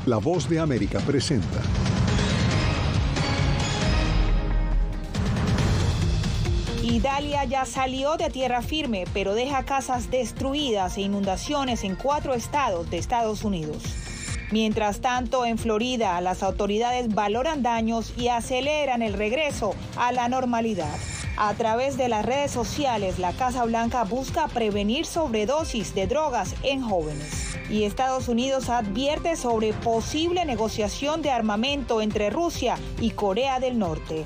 La Voz de América presenta. Idalia ya salió de tierra firme, pero deja casas destruidas e inundaciones en 4 estados de Estados Unidos. Mientras tanto, en Florida, las autoridades valoran daños y aceleran el regreso a la normalidad. A través de las redes sociales, la Casa Blanca busca prevenir sobredosis de drogas en jóvenes. Y Estados Unidos advierte sobre posible negociación de armamento entre Rusia y Corea del Norte.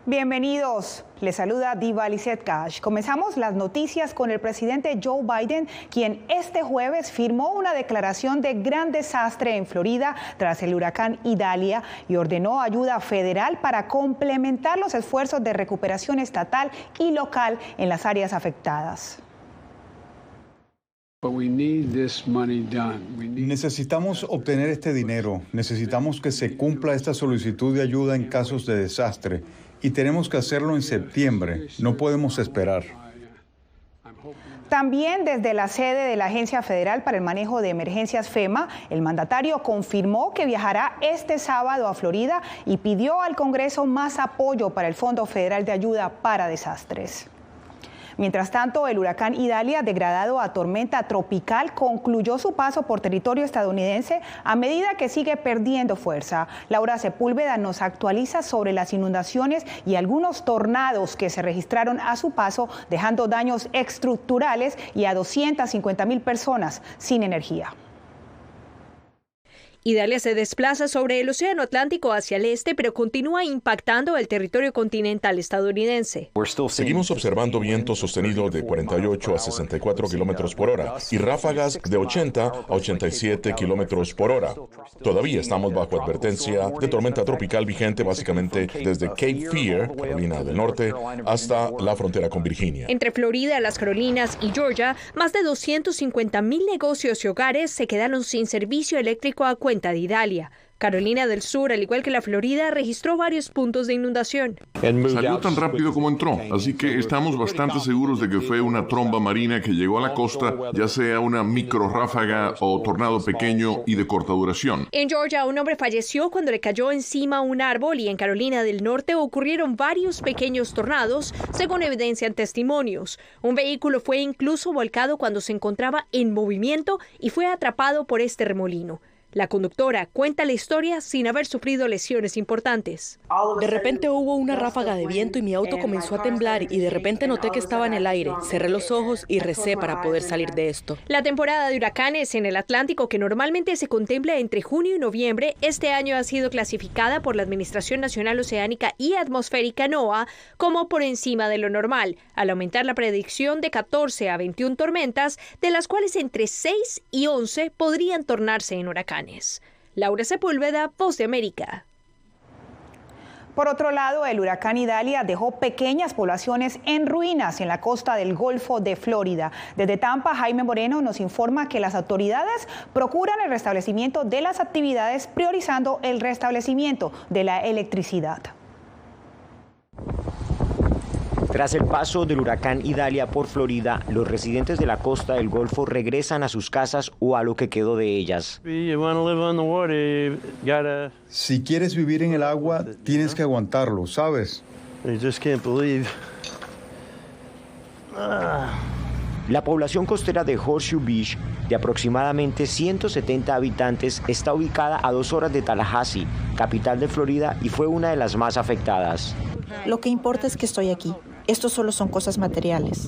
Bienvenidos, les saluda Diva Lizette Cash. Comenzamos las noticias con el presidente Joe Biden, quien este jueves firmó una declaración de gran desastre en Florida tras el huracán Idalia y ordenó ayuda federal para complementar los esfuerzos de recuperación estatal y local en las áreas afectadas. Necesitamos obtener este dinero, necesitamos que se cumpla esta solicitud de ayuda en casos de desastre. Y tenemos que hacerlo en septiembre. No podemos esperar. También desde la sede de la Agencia Federal para el Manejo de Emergencias FEMA, el mandatario confirmó que viajará este sábado a Florida y pidió al Congreso más apoyo para el Fondo Federal de Ayuda para Desastres. Mientras tanto, el huracán Idalia, degradado a tormenta tropical, concluyó su paso por territorio estadounidense a medida que sigue perdiendo fuerza. Laura Sepúlveda nos actualiza sobre las inundaciones y algunos tornados que se registraron a su paso, dejando daños estructurales y a 250,000 personas sin energía. Idalia se desplaza sobre el Océano Atlántico hacia el este, pero continúa impactando el territorio continental estadounidense. Seguimos observando viento sostenido de 48 a 64 kilómetros por hora y ráfagas de 80 a 87 kilómetros por hora. Todavía estamos bajo advertencia de tormenta tropical vigente básicamente desde Cape Fear, Carolina del Norte, hasta la frontera con Virginia. Entre Florida, las Carolinas y Georgia, más de 250,000 negocios y hogares se quedaron sin servicio eléctrico a cuenta de Idalia. Carolina del Sur, al igual que la Florida, registró varios puntos de inundación. Salió tan rápido como entró, así que estamos bastante seguros de que fue una tromba marina que llegó a la costa, ya sea una micro ráfaga o tornado pequeño y de corta duración. En Georgia, un hombre falleció cuando le cayó encima un árbol y en Carolina del Norte ocurrieron varios pequeños tornados, según evidencian testimonios. Un vehículo fue incluso volcado cuando se encontraba en movimiento y fue atrapado por este remolino. La conductora cuenta la historia sin haber sufrido lesiones importantes. De repente hubo una ráfaga de viento y mi auto comenzó a temblar y de repente noté que estaba en el aire. Cerré los ojos y recé para poder salir de esto. La temporada de huracanes en el Atlántico, que normalmente se contempla entre junio y noviembre, este año ha sido clasificada por la Administración Nacional Oceánica y Atmosférica NOAA como por encima de lo normal, al aumentar la predicción de 14 a 21 tormentas, de las cuales entre 6 y 11 podrían tornarse en huracanes. Laura Sepúlveda, Voz de América. Por otro lado, el huracán Idalia dejó pequeñas poblaciones en ruinas en la costa del Golfo de Florida. Desde Tampa, Jaime Moreno nos informa que las autoridades procuran el restablecimiento de las actividades, priorizando el restablecimiento de la electricidad. Tras el paso del huracán Idalia por Florida, los residentes de la costa del Golfo regresan a sus casas o a lo que quedó de ellas. Si quieres vivir en el agua, tienes que aguantarlo, ¿sabes? La población costera de Horseshoe Beach, de aproximadamente 170 habitantes, está ubicada a 2 horas de Tallahassee, capital de Florida, y fue una de las más afectadas. Lo que importa es que estoy aquí. Esto solo son cosas materiales.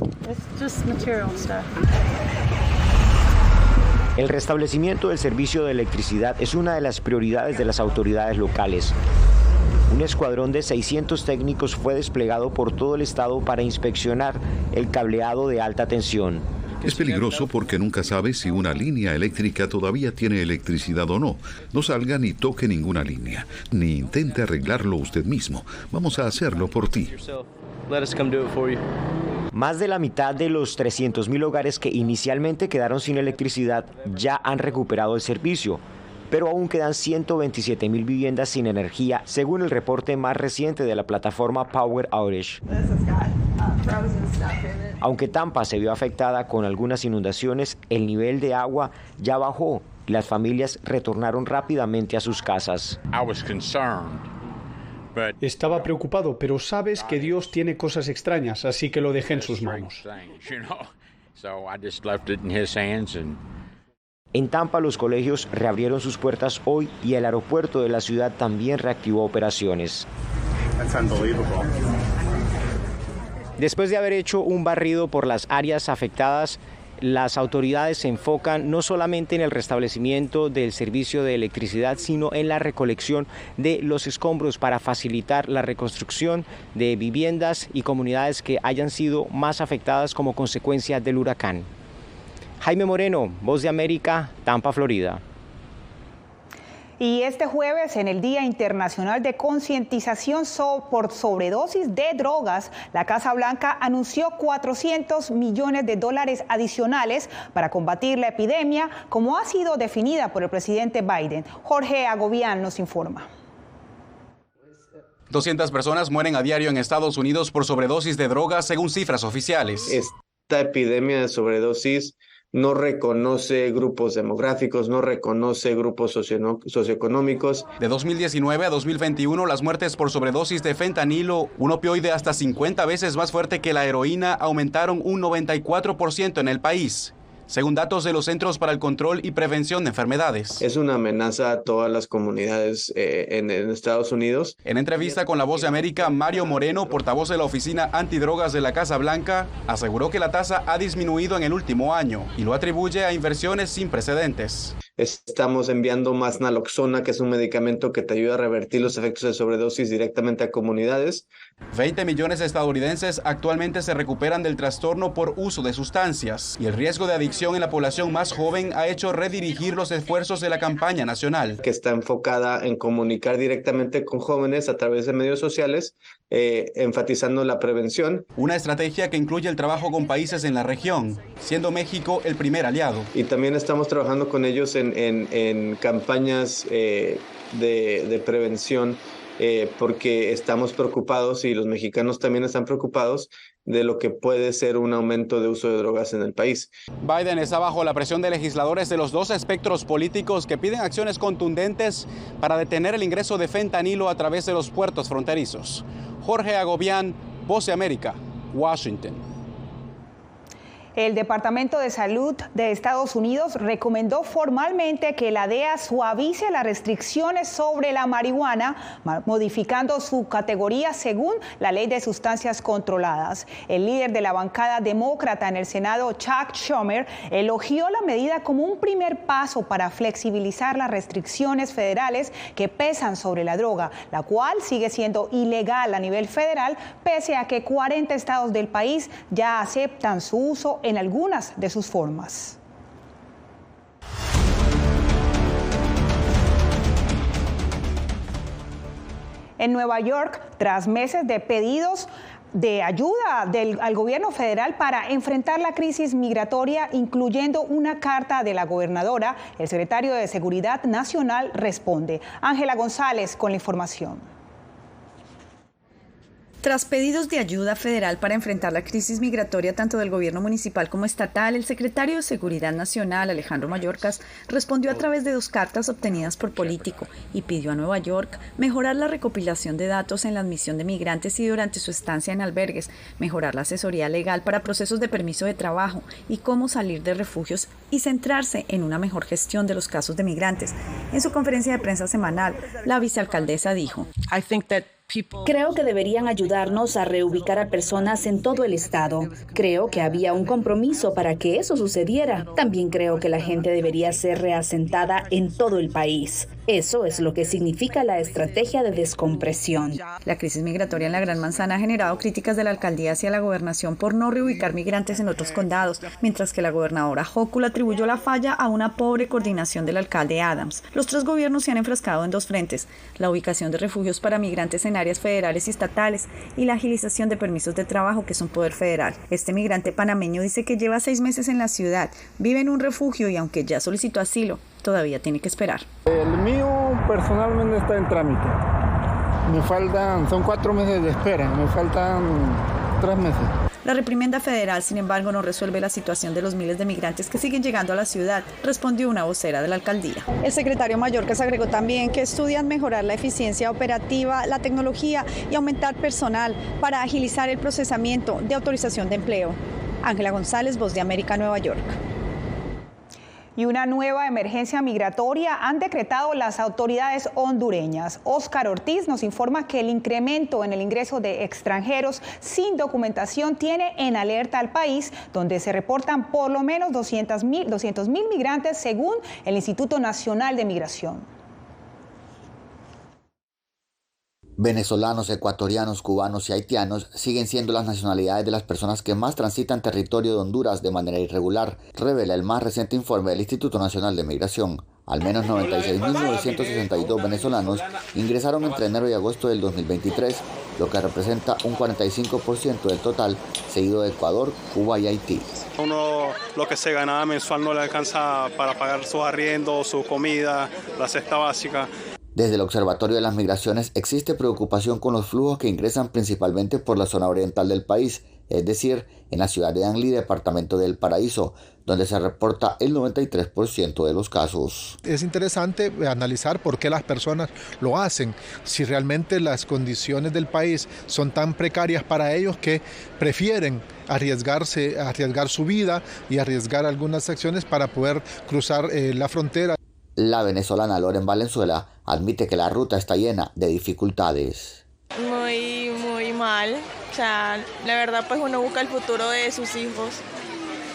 El restablecimiento del servicio de electricidad es una de las prioridades de las autoridades locales. Un escuadrón de 600 técnicos fue desplegado por todo el estado para inspeccionar el cableado de alta tensión. Es peligroso porque nunca sabes si una línea eléctrica todavía tiene electricidad o no. No salga ni toque ninguna línea, ni intente arreglarlo usted mismo. Vamos a hacerlo por ti. Más de la mitad de los 300,000 hogares que inicialmente quedaron sin electricidad ya han recuperado el servicio, pero aún quedan 127,000 viviendas sin energía, según el reporte más reciente de la plataforma Power Outage. Aunque Tampa se vio afectada con algunas inundaciones, el nivel de agua ya bajó y las familias retornaron rápidamente a sus casas. Estaba preocupado, pero sabes que Dios tiene cosas extrañas, así que lo dejé en sus manos. En Tampa, los colegios reabrieron sus puertas hoy y el aeropuerto de la ciudad también reactivó operaciones. Después de haber hecho un barrido por las áreas afectadas, las autoridades se enfocan no solamente en el restablecimiento del servicio de electricidad, sino en la recolección de los escombros para facilitar la reconstrucción de viviendas y comunidades que hayan sido más afectadas como consecuencia del huracán. Jaime Moreno, Voz de América, Tampa, Florida. Y este jueves, en el Día Internacional de Concientización por Sobredosis de Drogas, la Casa Blanca anunció $400 millones adicionales para combatir la epidemia, como ha sido definida por el presidente Biden. Jorge Agobián nos informa. 200 personas mueren a diario en Estados Unidos por sobredosis de drogas, según cifras oficiales. Esta epidemia de sobredosis no reconoce grupos demográficos, no reconoce grupos socioeconómicos. De 2019 a 2021, las muertes por sobredosis de fentanilo, un opioide hasta 50 veces más fuerte que la heroína, aumentaron un 94% en el país, según datos de los Centros para el Control y Prevención de Enfermedades. Es una amenaza a todas las comunidades en Estados Unidos. En entrevista con La Voz de América, Mario Moreno, portavoz de la Oficina Antidrogas de la Casa Blanca, aseguró que la tasa ha disminuido en el último año y lo atribuye a inversiones sin precedentes. Estamos enviando más naloxona, que es un medicamento que te ayuda a revertir los efectos de sobredosis directamente a comunidades. 20 millones de estadounidenses actualmente se recuperan del trastorno por uso de sustancias, y el riesgo de adicción en la población más joven ha hecho redirigir los esfuerzos de la campaña nacional, que está enfocada en comunicar directamente con jóvenes a través de medios sociales, enfatizando la prevención. Una estrategia que incluye el trabajo con países en la región, siendo México el primer aliado. Y también estamos trabajando con ellos en campañas de prevención, porque estamos preocupados, y los mexicanos también están preocupados, de lo que puede ser un aumento de uso de drogas en el país. Biden está bajo la presión de legisladores de los dos espectros políticos que piden acciones contundentes para detener el ingreso de fentanilo a través de los puertos fronterizos. Jorge Agobián, Voz de América, Washington. El Departamento de Salud de Estados Unidos recomendó formalmente que la DEA suavice las restricciones sobre la marihuana, modificando su categoría según la Ley de Sustancias Controladas. El líder de la bancada demócrata en el Senado, Chuck Schumer, elogió la medida como un primer paso para flexibilizar las restricciones federales que pesan sobre la droga, la cual sigue siendo ilegal a nivel federal, pese a que 40 estados del país ya aceptan su uso en algunas de sus formas. En Nueva York, tras meses de pedidos de ayuda al gobierno federal para enfrentar la crisis migratoria, incluyendo una carta de la gobernadora, el secretario de Seguridad Nacional responde. Ángela González con la información. Tras pedidos de ayuda federal para enfrentar la crisis migratoria tanto del gobierno municipal como estatal, el secretario de Seguridad Nacional, Alejandro Mayorkas, respondió a través de 2 cartas obtenidas por Político y pidió a Nueva York mejorar la recopilación de datos en la admisión de migrantes y durante su estancia en albergues, mejorar la asesoría legal para procesos de permiso de trabajo y cómo salir de refugios, y centrarse en una mejor gestión de los casos de migrantes. En su conferencia de prensa semanal, la vicealcaldesa dijo: Creo que deberían ayudarnos a reubicar a personas en todo el estado. Creo que había un compromiso para que eso sucediera. También creo que la gente debería ser reasentada en todo el país. Eso es lo que significa la estrategia de descompresión. La crisis migratoria en la Gran Manzana ha generado críticas de la alcaldía hacia la gobernación por no reubicar migrantes en otros condados, mientras que la gobernadora Hochul atribuyó la falla a una pobre coordinación del alcalde Adams. Los 3 gobiernos se han enfrascado en 2 frentes: la ubicación de refugios para migrantes en áreas federales y estatales y la agilización de permisos de trabajo, que es un poder federal. Este migrante panameño dice que lleva 6 meses en la ciudad, vive en un refugio y aunque ya solicitó asilo, todavía tiene que esperar. El mío personalmente está en trámite. Son 4 meses de espera, me faltan 3 meses. La reprimenda federal, sin embargo, no resuelve la situación de los miles de migrantes que siguen llegando a la ciudad, respondió una vocera de la alcaldía. El secretario Mayorkas agregó también que estudian mejorar la eficiencia operativa, la tecnología y aumentar personal para agilizar el procesamiento de autorización de empleo. Ángela González, Voz de América, Nueva York. Y una nueva emergencia migratoria han decretado las autoridades hondureñas. Óscar Ortiz nos informa que el incremento en el ingreso de extranjeros sin documentación tiene en alerta al país, donde se reportan por lo menos 200.000 migrantes según el Instituto Nacional de Migración. Venezolanos, ecuatorianos, cubanos y haitianos siguen siendo las nacionalidades de las personas que más transitan territorio de Honduras de manera irregular, revela el más reciente informe del Instituto Nacional de Migración. Al menos 96.962 venezolanos ingresaron entre enero y agosto del 2023, lo que representa un 45% del total, seguido de Ecuador, Cuba y Haití. Uno lo que se ganaba mensual no le alcanza para pagar sus arriendos, su comida, la cesta básica. Desde el Observatorio de las Migraciones existe preocupación con los flujos que ingresan principalmente por la zona oriental del país, es decir, en la ciudad de Danlí, departamento del Paraíso, donde se reporta el 93% de los casos. Es interesante analizar por qué las personas lo hacen, si realmente las condiciones del país son tan precarias para ellos que prefieren arriesgar su vida y arriesgar algunas acciones para poder cruzar la frontera. La venezolana Loren Valenzuela admite que la ruta está llena de dificultades. Muy mal. O sea, la verdad pues uno busca el futuro de sus hijos,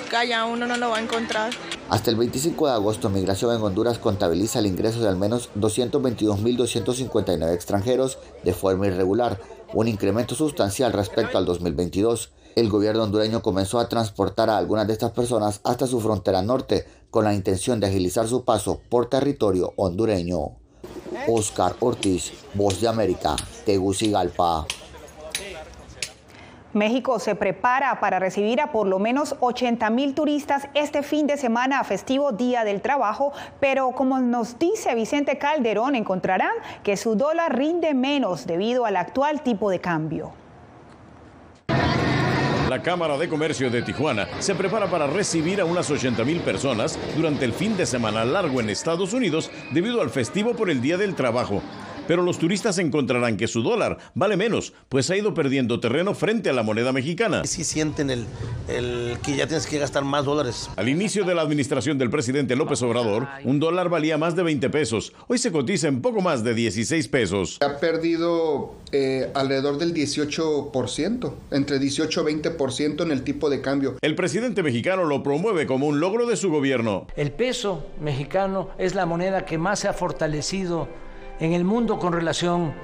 que allá uno no lo va a encontrar. Hasta el 25 de agosto, Migración en Honduras contabiliza el ingreso de al menos 222.259 extranjeros de forma irregular, un incremento sustancial respecto al 2022. El gobierno hondureño comenzó a transportar a algunas de estas personas hasta su frontera norte con la intención de agilizar su paso por territorio hondureño. Óscar Ortiz, Voz de América, Tegucigalpa. México se prepara para recibir a por lo menos 80.000 turistas este fin de semana festivo Día del Trabajo, pero como nos dice Vicente Calderón, encontrarán que su dólar rinde menos debido al actual tipo de cambio. La Cámara de Comercio de Tijuana se prepara para recibir a unas 80.000 personas durante el fin de semana largo en Estados Unidos debido al festivo por el Día del Trabajo. Pero los turistas encontrarán que su dólar vale menos, pues ha ido perdiendo terreno frente a la moneda mexicana. Sí sienten el que ya tienes que gastar más dólares. Al inicio de la administración del presidente López Obrador, un dólar valía más de 20 pesos. Hoy se cotiza en poco más de 16 pesos. Ha perdido alrededor del 18%, entre 18 y 20% en el tipo de cambio. El presidente mexicano lo promueve como un logro de su gobierno. El peso mexicano es la moneda que más se ha fortalecido en el mundo con relación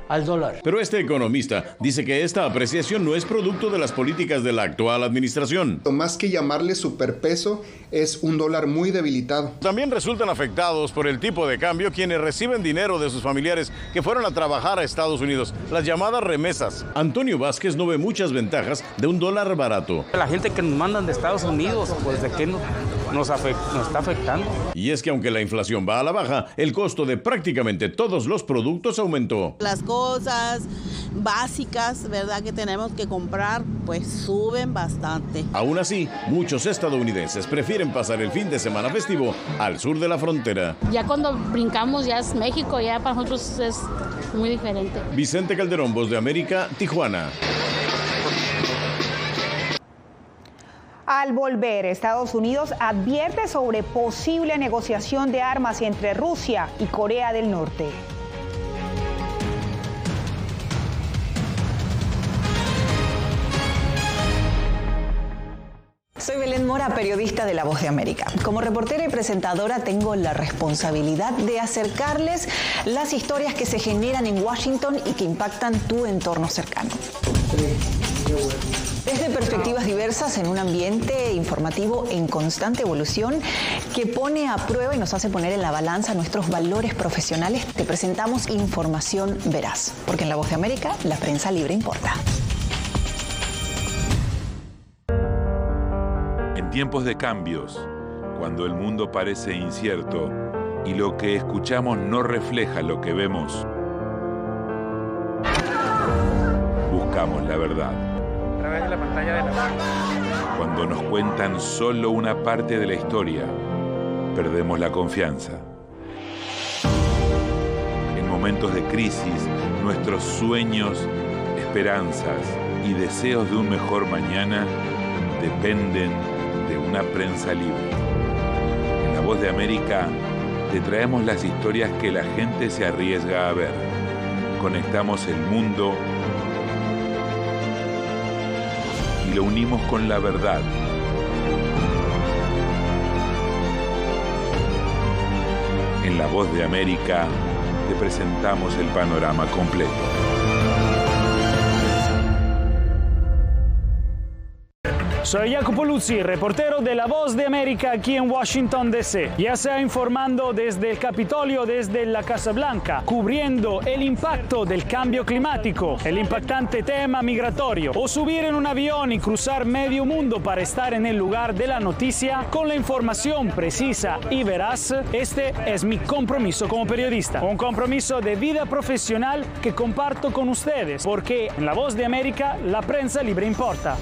al dólar. Pero este economista dice que esta apreciación no es producto de las políticas de la actual administración. Más que llamarle superpeso, es un dólar muy debilitado. También resultan afectados por el tipo de cambio quienes reciben dinero de sus familiares que fueron a trabajar a Estados Unidos, las llamadas remesas. Antonio Vázquez no ve muchas ventajas de un dólar barato. La gente que nos mandan de Estados Unidos, pues de qué nos está afectando. Y es que aunque la inflación va a la baja, el costo de prácticamente todos los productos aumentó. Las cosas básicas, ¿verdad?, que tenemos que comprar, pues suben bastante. Aún así, muchos estadounidenses prefieren pasar el fin de semana festivo al sur de la frontera. Ya cuando brincamos ya es México, ya para nosotros es muy diferente. Vicente Calderón, Voz de América, Tijuana. Al volver, Estados Unidos advierte sobre posible negociación de armas entre Rusia y Corea del Norte. Soy Belén Mora, periodista de La Voz de América. Como reportera y presentadora tengo la responsabilidad de acercarles las historias que se generan en Washington y que impactan tu entorno cercano. Desde perspectivas diversas en un ambiente informativo en constante evolución que pone a prueba y nos hace poner en la balanza nuestros valores profesionales, te presentamos información veraz, porque en La Voz de América la prensa libre importa. En tiempos de cambios, cuando el mundo parece incierto, y lo que escuchamos no refleja lo que vemos, buscamos la verdad. A través de la pantalla de la... Cuando nos cuentan solo una parte de la historia, perdemos la confianza. En momentos de crisis, nuestros sueños, esperanzas y deseos de un mejor mañana dependen de una prensa libre. En La Voz de América te traemos las historias que la gente se arriesga a ver. Conectamos el mundo y lo unimos con la verdad. En La Voz de América te presentamos el panorama completo. Soy Jacopo Luzzi, reportero de La Voz de América aquí en Washington, D.C. Ya sea informando desde el Capitolio, desde la Casa Blanca, cubriendo el impacto del cambio climático, el impactante tema migratorio, o subir en un avión y cruzar medio mundo para estar en el lugar de la noticia con la información precisa y veraz, este es mi compromiso como periodista. Un compromiso de vida profesional que comparto con ustedes, porque en La Voz de América la prensa libre importa.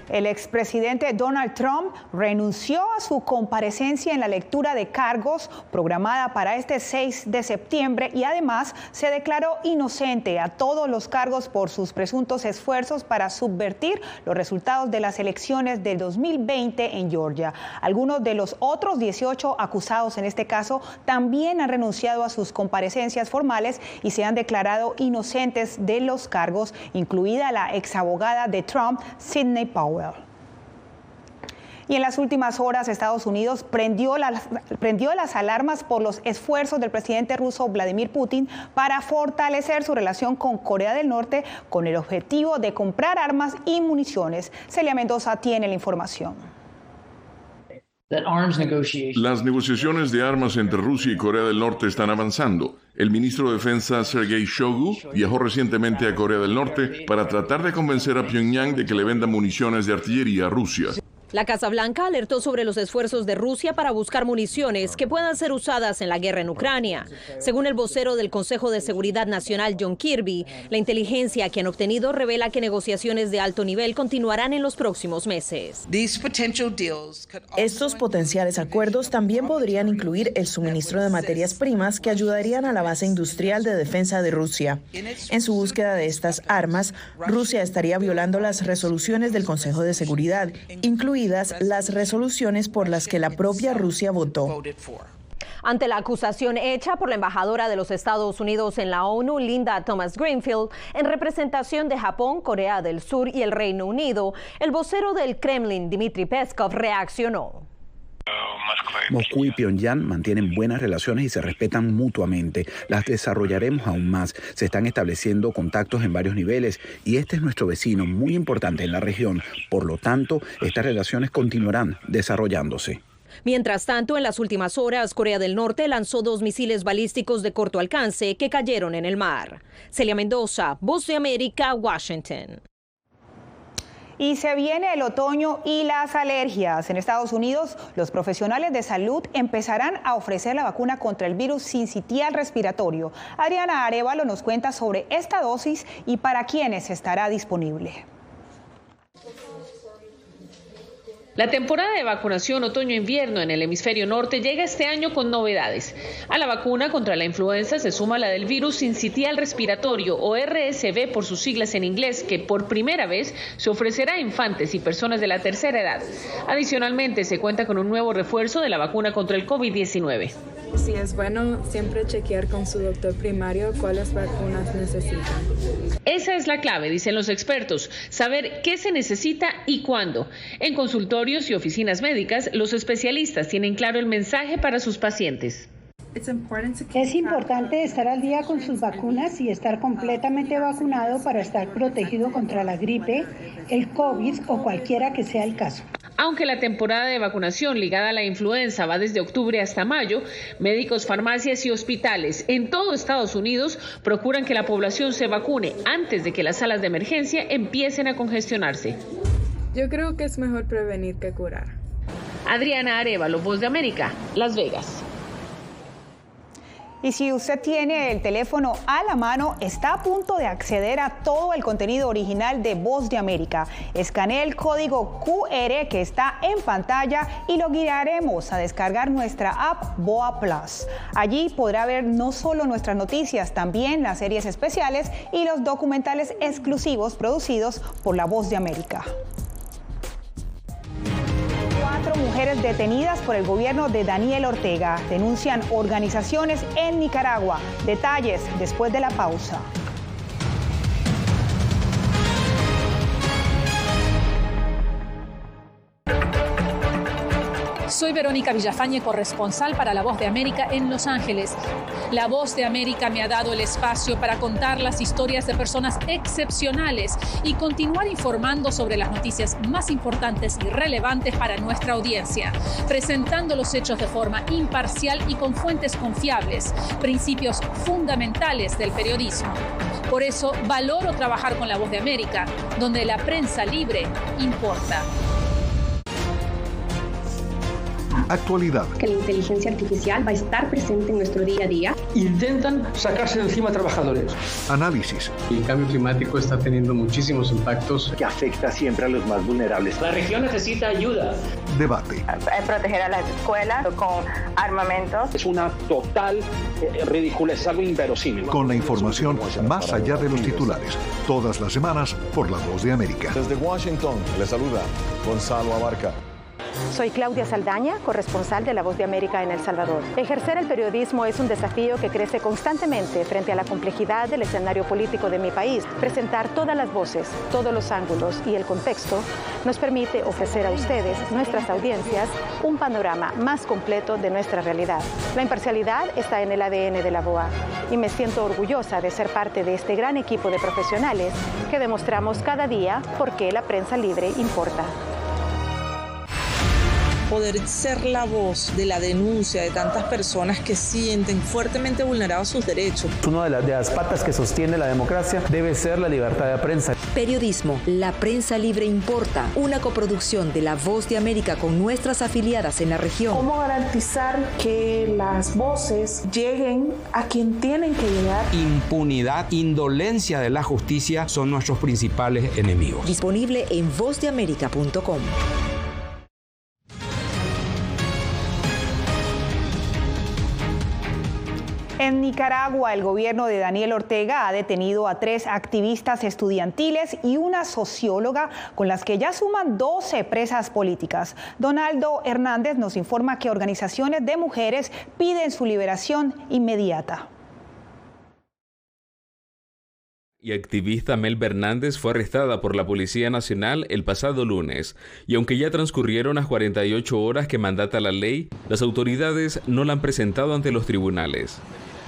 El expresidente Donald Trump renunció a su comparecencia en la lectura de cargos programada para este 6 de septiembre y además se declaró inocente a todos los cargos por sus presuntos esfuerzos para subvertir los resultados de las elecciones del 2020 en Georgia. Algunos de los otros 18 acusados en este caso también han renunciado a sus comparecencias formales y se han declarado inocentes de los cargos, incluida la exabogada de Trump, Sidney Powell. Y en las últimas horas, Estados Unidos prendió las alarmas por los esfuerzos del presidente ruso Vladimir Putin para fortalecer su relación con Corea del Norte con el objetivo de comprar armas y municiones. Celia Mendoza tiene la información. Las negociaciones de armas entre Rusia y Corea del Norte están avanzando. El ministro de Defensa, Sergei Shoigu, viajó recientemente a Corea del Norte para tratar de convencer a Pyongyang de que le venda municiones de artillería a Rusia. La Casa Blanca alertó sobre los esfuerzos de Rusia para buscar municiones que puedan ser usadas en la guerra en Ucrania. Según el vocero del Consejo de Seguridad Nacional, John Kirby, la inteligencia que han obtenido revela que negociaciones de alto nivel continuarán en los próximos meses. Estos potenciales acuerdos también podrían incluir el suministro de materias primas que ayudarían a la base industrial de defensa de Rusia. En su búsqueda de estas armas, Rusia estaría violando las resoluciones del Consejo de Seguridad, incluidas las resoluciones por las que la propia Rusia votó. Ante la acusación hecha por la embajadora de los Estados Unidos en la ONU, Linda Thomas-Greenfield, en representación de Japón, Corea del Sur y el Reino Unido, el vocero del Kremlin, Dmitry Peskov, reaccionó. Moscú y Pyongyang mantienen buenas relaciones y se respetan mutuamente. Las desarrollaremos aún más. Se están estableciendo contactos en varios niveles y este es nuestro vecino muy importante en la región. Por lo tanto, estas relaciones continuarán desarrollándose. Mientras tanto, en las últimas horas, Corea del Norte lanzó 2 misiles balísticos de corto alcance que cayeron en el mar. Celia Mendoza, Voz de América, Washington. Y se viene el otoño y las alergias. En Estados Unidos, los profesionales de salud empezarán a ofrecer la vacuna contra el virus sincitial respiratorio. Adriana Arévalo nos cuenta sobre esta dosis y para quiénes estará disponible. La temporada de vacunación otoño-invierno en el hemisferio norte llega este año con novedades. A la vacuna contra la influenza se suma la del virus sincitial respiratorio o RSV por sus siglas en inglés, que por primera vez se ofrecerá a infantes y personas de la tercera edad. Adicionalmente, se cuenta con un nuevo refuerzo de la vacuna contra el COVID-19. Sí, es bueno siempre chequear con su doctor primario cuáles vacunas necesitan. Esa es la clave, dicen los expertos, saber qué se necesita y cuándo. En consultorios y oficinas médicas, los especialistas tienen claro el mensaje para sus pacientes. Es importante estar al día con sus vacunas y estar completamente vacunado para estar protegido contra la gripe, el COVID o cualquiera que sea el caso. Aunque la temporada de vacunación ligada a la influenza va desde octubre hasta mayo, médicos, farmacias y hospitales en todo Estados Unidos procuran que la población se vacune antes de que las salas de emergencia empiecen a congestionarse. Yo creo que es mejor prevenir que curar. Adriana Arevalo, Voz de América, Las Vegas. Y si usted tiene el teléfono a la mano, está a punto de acceder a todo el contenido original de Voz de América. Escanee el código QR que está en pantalla y lo guiaremos a descargar nuestra app VOA Plus. Allí podrá ver no solo nuestras noticias, también las series especiales y los documentales exclusivos producidos por la Voz de América. 4 mujeres detenidas por el gobierno de Daniel Ortega denuncian organizaciones en Nicaragua. Detalles después de la pausa. Soy Verónica Villafañe, corresponsal para La Voz de América en Los Ángeles. La Voz de América me ha dado el espacio para contar las historias de personas excepcionales y continuar informando sobre las noticias más importantes y relevantes para nuestra audiencia, presentando los hechos de forma imparcial y con fuentes confiables, principios fundamentales del periodismo. Por eso valoro trabajar con La Voz de América, donde la prensa libre importa. Actualidad. Que la inteligencia artificial va a estar presente en nuestro día a día. Intentan sacarse de encima a trabajadores. Análisis. El cambio climático está teniendo muchísimos impactos que afecta siempre a los más vulnerables. La región necesita ayuda. Debate. Proteger a las escuelas con armamentos. Es una total ridiculez, es algo inverosímil. Con la información más allá de los titulares. Todas las semanas por La Voz de América. Desde Washington, le saluda Gonzalo Abarca. Soy Claudia Saldaña, corresponsal de La Voz de América en El Salvador. Ejercer el periodismo es un desafío que crece constantemente frente a la complejidad del escenario político de mi país. Presentar todas las voces, todos los ángulos y el contexto nos permite ofrecer a ustedes, nuestras audiencias, un panorama más completo de nuestra realidad. La imparcialidad está en el ADN de la VOA y me siento orgullosa de ser parte de este gran equipo de profesionales que demostramos cada día por qué la prensa libre importa. Poder ser la voz de la denuncia de tantas personas que sienten fuertemente vulnerados sus derechos. Una de las patas que sostiene la democracia debe ser la libertad de prensa. Periodismo, la prensa libre importa, una coproducción de La Voz de América con nuestras afiliadas en la región. ¿Cómo garantizar que las voces lleguen a quien tienen que llegar? Impunidad, indolencia de la justicia son nuestros principales enemigos. Disponible en vozdeamerica.com. En Nicaragua, el gobierno de Daniel Ortega ha detenido a 3 activistas estudiantiles y una socióloga, con las que ya suman 12 presas políticas. Donaldo Hernández nos informa que organizaciones de mujeres piden su liberación inmediata. Y activista Melba Hernández fue arrestada por la Policía Nacional el pasado lunes. Y aunque ya transcurrieron las 48 horas que mandata la ley, las autoridades no la han presentado ante los tribunales.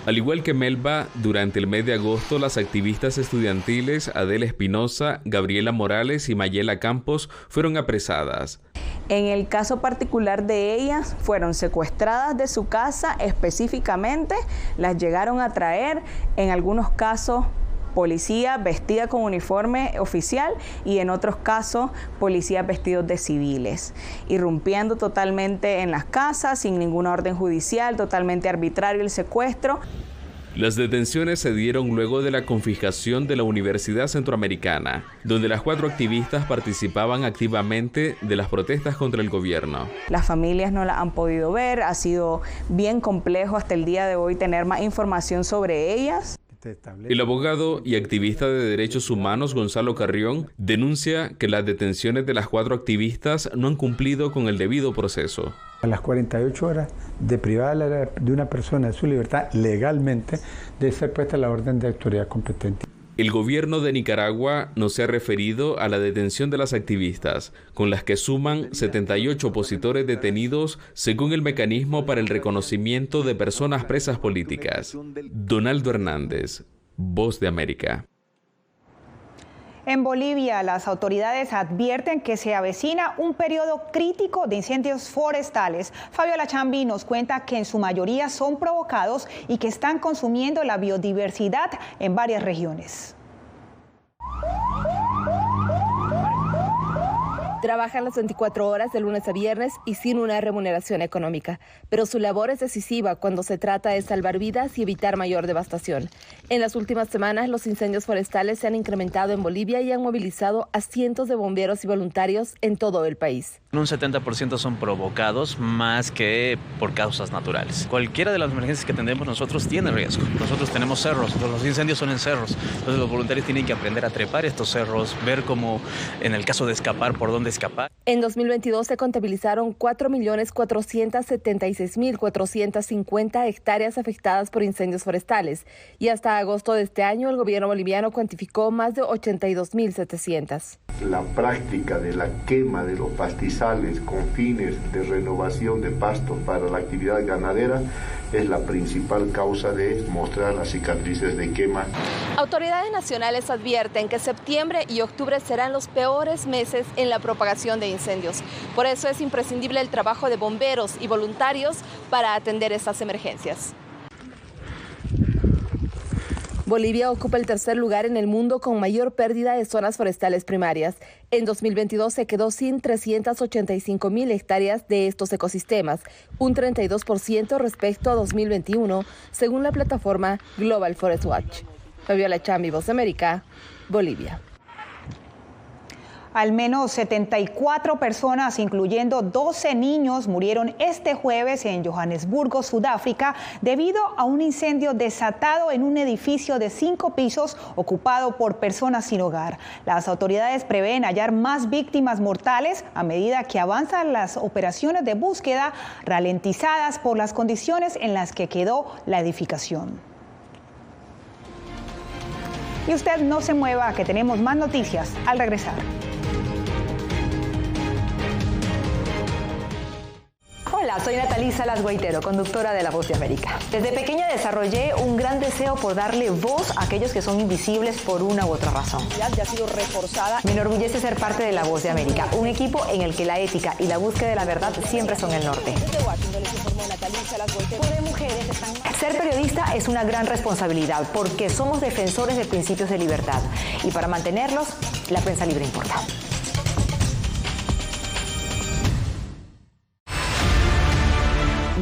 Al igual que Melba, durante el mes de agosto, las activistas estudiantiles Adela Espinosa, Gabriela Morales y Mayela Campos fueron apresadas. En el caso particular de ellas, fueron secuestradas de su casa específicamente, las llegaron a traer, en algunos casos policía vestida con uniforme oficial y en otros casos policías vestidos de civiles, irrumpiendo totalmente en las casas sin ninguna orden judicial, totalmente arbitrario el secuestro. Las detenciones se dieron luego de la confiscación de la Universidad Centroamericana, donde las 4 activistas participaban activamente de las protestas contra el gobierno. Las familias no la han podido ver, ha sido bien complejo hasta el día de hoy tener más información sobre ellas. El abogado y activista de derechos humanos Gonzalo Carrión denuncia que las detenciones de las 4 activistas no han cumplido con el debido proceso. A las 48 horas de privar de una persona de su libertad legalmente debe ser puesta la orden de autoridad competente. El gobierno de Nicaragua no se ha referido a la detención de las activistas, con las que suman 78 opositores detenidos según el mecanismo para el reconocimiento de personas presas políticas. Donaldo Hernández, Voz de América. En Bolivia, las autoridades advierten que se avecina un periodo crítico de incendios forestales. Fabiola Chambi nos cuenta que en su mayoría son provocados y que están consumiendo la biodiversidad en varias regiones. Trabajan las 24 horas de lunes a viernes y sin una remuneración económica, pero su labor es decisiva cuando se trata de salvar vidas y evitar mayor devastación. En las últimas semanas, los incendios forestales se han incrementado en Bolivia y han movilizado a cientos de bomberos y voluntarios en todo el país. Un 70% son provocados más que por causas naturales. Cualquiera de las emergencias que atendemos nosotros tiene riesgo. Nosotros tenemos cerros, los incendios son en cerros, entonces los voluntarios tienen que aprender a trepar estos cerros, ver cómo, en el caso de escapar, por dónde escapar. En 2022 se contabilizaron 4.476.450 hectáreas afectadas por incendios forestales y hasta agosto de este año el gobierno boliviano cuantificó más de 82.700. La práctica de la quema de los pastizales con fines de renovación de pastos para la actividad ganadera es la principal causa de mostrar las cicatrices de quema. Autoridades nacionales advierten que septiembre y octubre serán los peores meses en la propagación de incendios. Por eso es imprescindible el trabajo de bomberos y voluntarios para atender estas emergencias. Bolivia ocupa el tercer lugar en el mundo con mayor pérdida de zonas forestales primarias. En 2022 se quedó sin 385.000 hectáreas de estos ecosistemas, un 32% respecto a 2021, según la plataforma Global Forest Watch. Fabiola Chambi, Voz de América, Bolivia. Al menos 74 personas, incluyendo 12 niños, murieron este jueves en Johannesburgo, Sudáfrica, debido a un incendio desatado en un edificio de 5 pisos ocupado por personas sin hogar. Las autoridades prevén hallar más víctimas mortales a medida que avanzan las operaciones de búsqueda, ralentizadas por las condiciones en las que quedó la edificación. Y usted no se mueva, que tenemos más noticias al regresar. Hola, soy Natalí Salas Guaitero, conductora de La Voz de América. Desde pequeña desarrollé un gran deseo por darle voz a aquellos que son invisibles por una u otra razón. Ya ha sido reforzada. Me enorgullece ser parte de La Voz de América, un equipo en el que la ética y la búsqueda de la verdad siempre son el norte. Ser periodista es una gran responsabilidad porque somos defensores de principios de libertad y para mantenerlos, la prensa libre importa.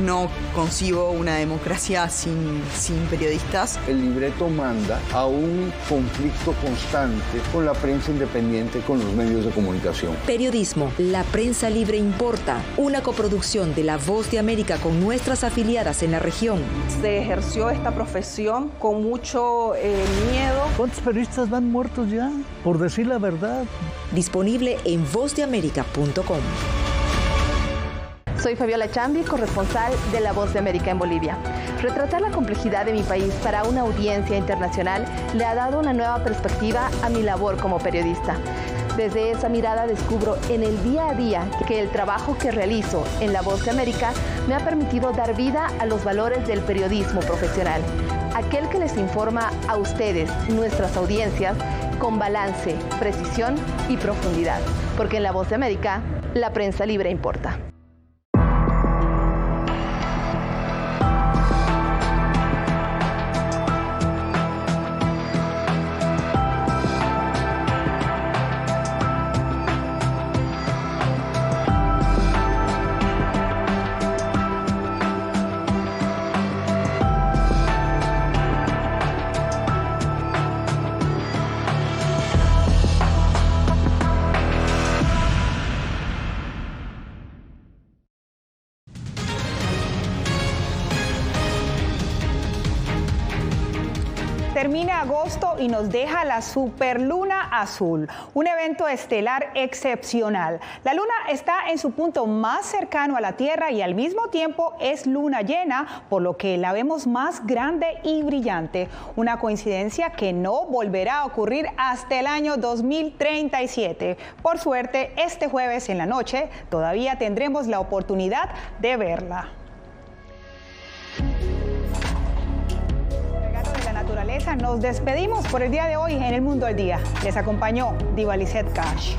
No concibo una democracia sin periodistas. El libreto manda a un conflicto constante con la prensa independiente, con los medios de comunicación. Periodismo, la prensa libre importa. Una coproducción de La Voz de América con nuestras afiliadas en la región. Se ejerció esta profesión con mucho miedo. ¿Cuántos periodistas van muertos ya por decir la verdad? Disponible en vozdeamerica.com. Soy Fabiola Chambi, corresponsal de La Voz de América en Bolivia. Retratar la complejidad de mi país para una audiencia internacional le ha dado una nueva perspectiva a mi labor como periodista. Desde esa mirada descubro en el día a día que el trabajo que realizo en La Voz de América me ha permitido dar vida a los valores del periodismo profesional. Aquel que les informa a ustedes, nuestras audiencias, con balance, precisión y profundidad. Porque en La Voz de América, la prensa libre importa. Termina agosto y nos deja la superluna azul, un evento estelar excepcional. La luna está en su punto más cercano a la Tierra y al mismo tiempo es luna llena, por lo que la vemos más grande y brillante. Una coincidencia que no volverá a ocurrir hasta el año 2037. Por suerte, este jueves en la noche todavía tendremos la oportunidad de verla. esa nos despedimos por el día de hoy en El Mundo al Día. Les acompañó Diva Lizeth Cash.